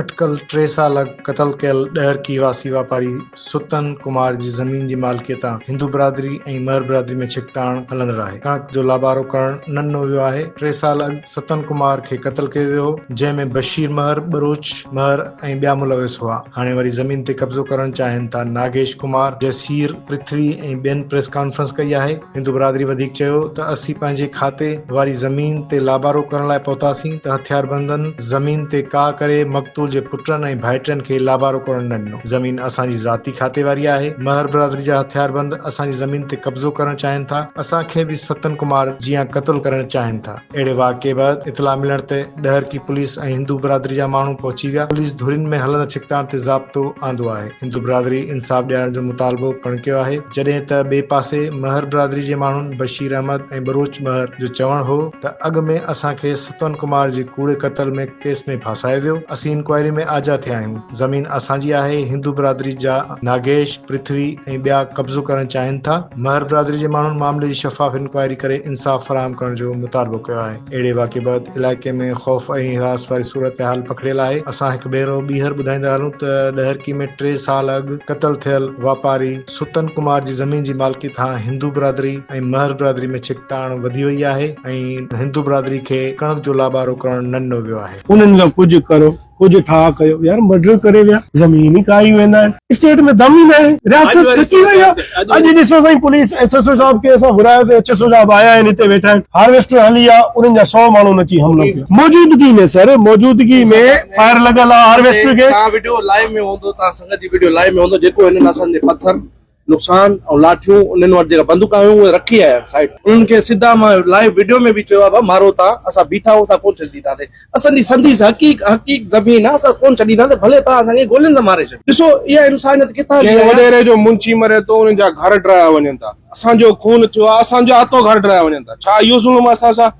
अटकल 3 साल कतल कयल डहर की वासी वापारी सुतन कुमार जी ज़मीन जी मालिकियत हिंदू बिरादरी ऐं महर बिरादरी में छिकताण हलंदड़ आहे। कणक जो लाबारो करण नन्नो वियो आहे। 3 साल अॻु सतन कुमार खे क़तल कयो वियो, जंहिंमें बशीर महर, बरोच महर ऐं ॿिया मुलविस हुआ। हाणे वरी ज़मीन ते कब्ज़ो करण चाहिनि था नागेश कुमार, जसीर, पृथ्वी ऐं ॿियनि प्रेस कॉन्फ्रेंस कई आहे। हिंदू बिरादरी वधीक चयो त असीं पंहिंजे खाते वारी ज़मीन ते लाबारो करण लाइ पहुतासीं त हथियारबंदनि ज़मीन ते का करे मक़तूल जे पुटनि ऐं भाइटनि खे लाबारो करण न ॾिनो। ज़मीन असांजी ज़ाती खाते वारी आहे। महर बिरादरी जा हथियारबंद असांजी ज़मीन ते कब्ज़ो करण चाहिनि था। असांखे बि सतन कुमार जीअं क़त्ल करण चाहिनि था। अहिड़े वाक़े बैदि इतला मिलण ते डहर की पुलिस ऐं हिंदू बिरादरी जा माण्हू पहुची विया। पुलिस धुरिन में हलंदड़ छिकताण ते ज़ाब्तो आंदो आहे। हिंदू बिरादरी इंसाफ़ ॾियण जो मुतालबो पिणु कयो आहे, जॾहिं त ॿिए पासे महर बिरादरी जे माण्हुनि बशीर अहमद ऐं बरोच महर जो चवण हो त अॻु में असांखे सतन कुमार जे कूड़े क़त्ल में केस में फासायो वियो। असीं इंक्वायरी में आज़ाद थिया आहियूं। ज़मीन असांजी आहे। हिंदू बिरादरी जा नागेश, पृथ्वी ऐं ॿिया कब्ज़ो करण चाहिनि था। महर बिरादरी जे माण्हुनि मामले जी शफ़ाफ़ इंक्वायरी करे इंसाफ़ फराहम करण जो मुतालबो कयो आहे। अहिड़े वाक़े बैदि इलाइक़े में ख़ौफ़ ऐं हिरास वारी सूरत हाल पकड़ियल आहे। असां हिकु भेरो ॿीहर ॿुधाईंदा हलूं त डहरकी में 3 साल अॻु क़त्ल थियल वापारी सुतन कुमार जी ज़मीन जी मालिकी खां हिंदू बिरादरी ऐं महर बिरादरी में छिकताण वधी वई आहे ऐं हिंदू बिरादरी खे कणक जो लाबारो करण न ॾिनो वियो आहे। उन्हनि खां कुझु करो, कुझु ठा कयो, यार मर्डर करे विया, ज़मीन ई खाई वेंदा आहिनि। स्टेट में दम ई न आहे, रियासत थकी वई आहे। अॼु ॾिसो साईं, पुलिस एसएसओ साहब खे असां घुरायोसीं, एचएसओ साहब आया आहिनि, हिते वेठा आहिनि। हार्वेस्टर हली आहे, उन्हनि जा 100 माण्हू नची हमलो कयो। मौजूदगी में सर, मौजूदगी में फायर लॻल आहे हार्वेस्टर खे। तव्हां वीडियो लाइव में हूंदो, तव्हां संगत जी वीडियो लाइव में हूंदो, जेको हिननि असांजे पत्थर नुक़सान ऐं लाठियूं उन्हनि वटि जेका बंदूका हुयूं उहे रखी आया साइड। उन्हनि खे सिधा मां लाइव वीडियो में बि चयो आहे, मारो था, असां बीठा आहियूं, असां कोन छॾींदासीं। असांजी संधी हक़ीक़ ज़मीन आहे, असां कोन छॾींदासीं, भले तव्हां असांखे गोलियुनि सां मारे छॾियो। ॾिसो इहा इंसानियत किथां जी आहे। वॾेरे जो मुंची मरे थो, उन्हनि जा घर ड्राया वञनि था। असांजो खून थियो आहे, असांजा हथों घर ड्राया वञनि था। छा इहो ज़ुल्म असां सां?